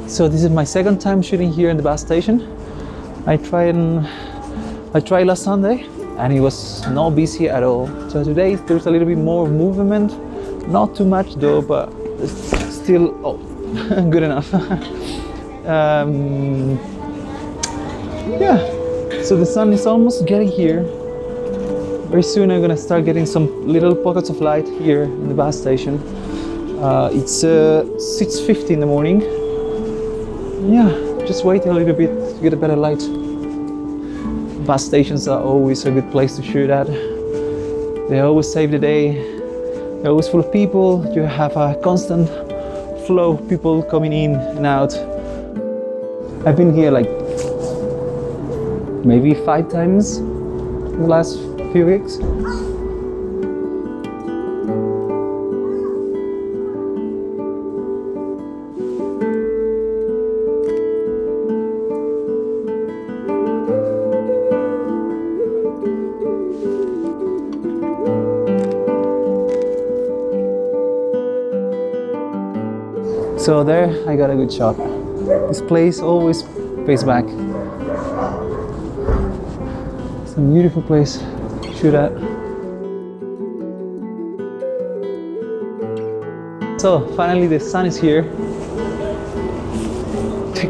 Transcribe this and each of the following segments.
So this is my second time shooting here in the bus station. I tried last Sunday and it was not busy at all. So today there's a little bit more movement, not too much though, but still good enough. Yeah, so the sun is almost getting here. Very soon I'm gonna start getting some little pockets of light here in the bus station. It's 6:50 in the morning. Yeah, just waiting a little bit to get a better light. Bus stations are always a good place to shoot at. They always save the day. They're always full of people. You have a constant flow of people coming in and out. I've been here like maybe 5 times in the last few weeks. So there, I got a good shot. This place always pays back. It's a beautiful place to shoot at. So finally the sun is here.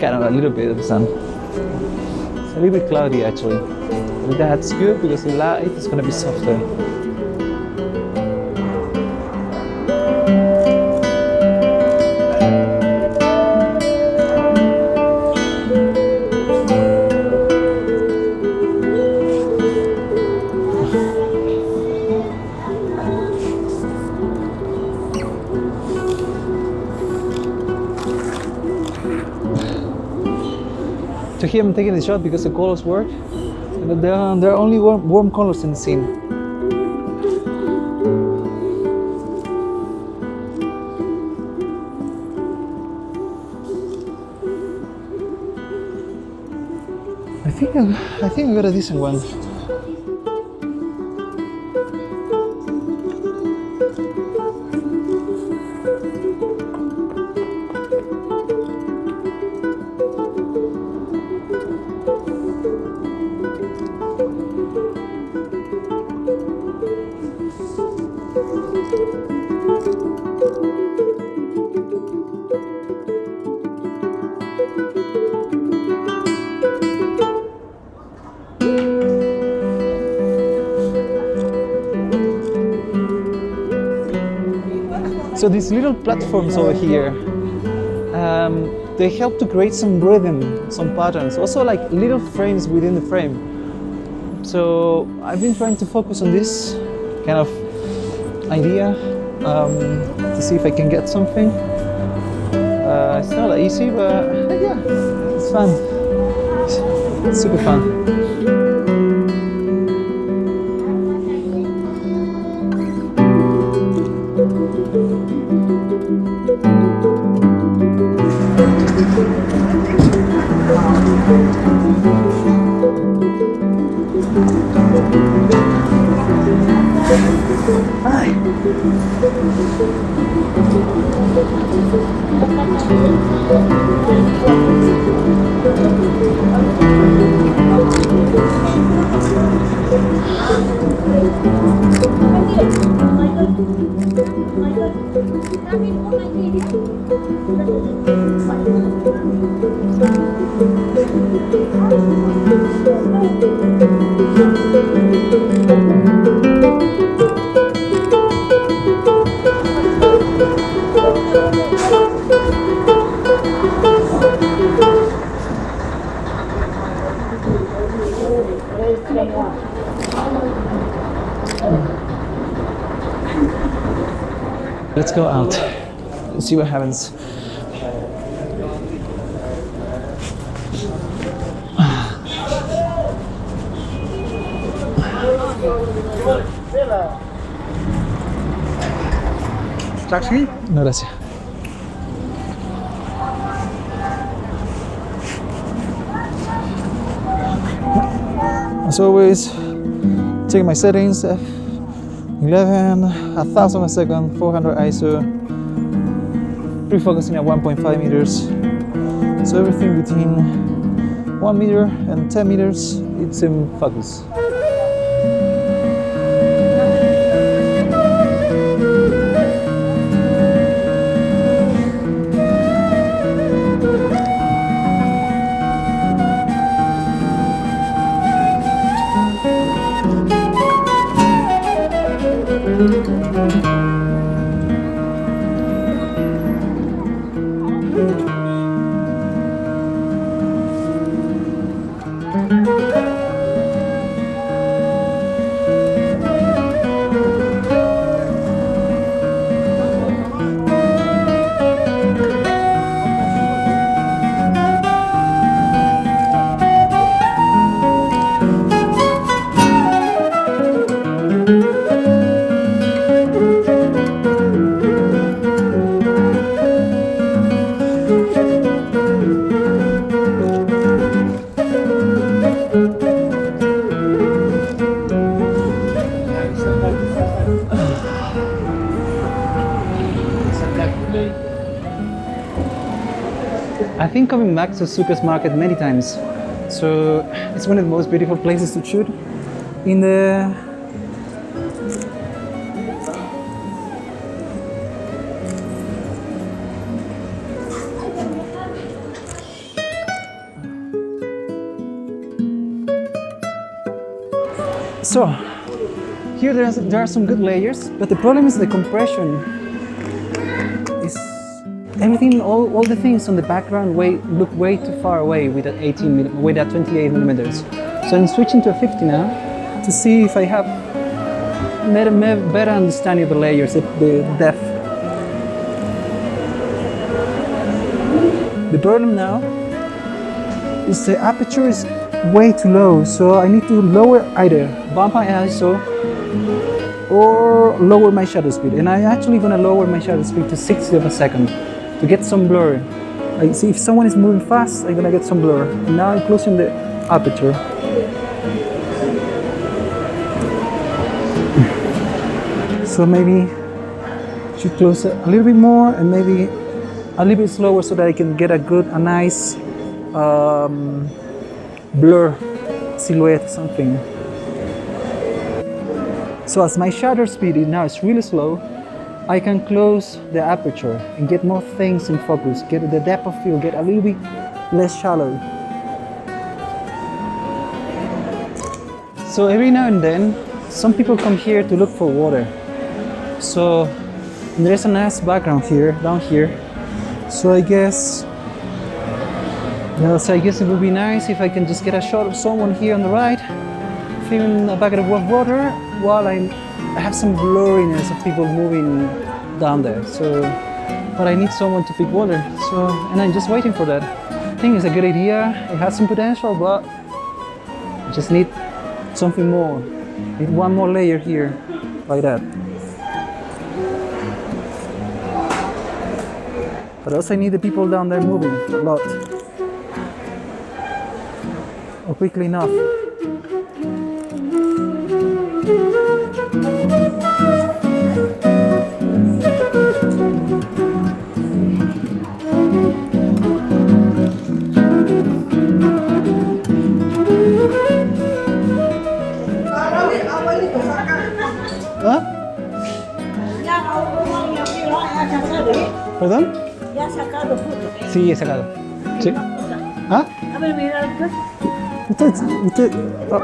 Kind of a little bit of the sun. It's a little bit cloudy actually. But that's good because the light is going to be softer. So here I'm taking the shot because the colors work, and there are only warm colors in the scene. I think I got a decent one. So these little platforms over here, they help to create some rhythm, some patterns, also like little frames within the frame. So I've been trying to focus on this kind of idea to see if I can get something. It's not that easy, but yeah, it's fun. It's super fun. Let's go out and see what happens. Taxi? No, gracias. As always, checking my settings, F11, 1000 a second, 400 ISO, refocusing at 1.5 meters. So everything within 1 meter and 10 meters, it's in focus. I've been coming back to Sucre's market many times, so it's one of the most beautiful places to shoot. In the So here there are some good layers, but the problem is the compression. Everything, all the things on the background look way too far away with that 28 millimeters. So I'm switching to a 50 now to see if I have better understanding of the layers, the depth. The problem now is the aperture is way too low, so I need to lower either bump my ISO or lower my shutter speed. And I'm actually going to lower my shutter speed to 60 of a second to get some blur. I see if someone is moving fast, I'm gonna get some blur. And now I'm closing the aperture. So maybe should close it a little bit more and maybe a little bit slower so that I can get a nice blur silhouette or something. So as my shutter speed now is really slow, I can close the aperture and get more things in focus, get the depth of field, get a little bit less shallow. So every now and then, some people come here to look for water. So there's a nice background here, down here. So I guess it would be nice if I can just get a shot of someone here on the right, filming a bucket of water while I have some blurriness of people moving down there. So, but I need someone to pick water. So, and I'm just waiting for that. I think it's a good idea. It has some potential, but I just need something more. Need one more layer here, like that. But also I need the people down there moving a lot. Or quickly enough. ¿Perdón? ¿Ya has sacado fotos? Sí, he sacado. ¿Sí? ¿Ah? A ver, mira. Usted. Oh.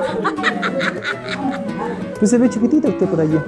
Pues se ve chiquitito usted por allí.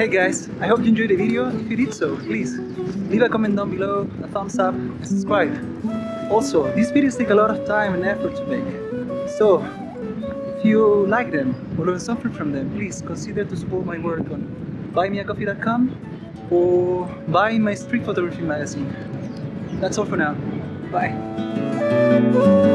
Hey guys, I hope you enjoyed the video. If you did so, please leave a comment down below, a thumbs up, and subscribe. Also, these videos take a lot of time and effort to make. So, if you like them or learn something from them, please consider to support my work on buymeacoffee.com or buy my street photography magazine. That's all for now. Bye.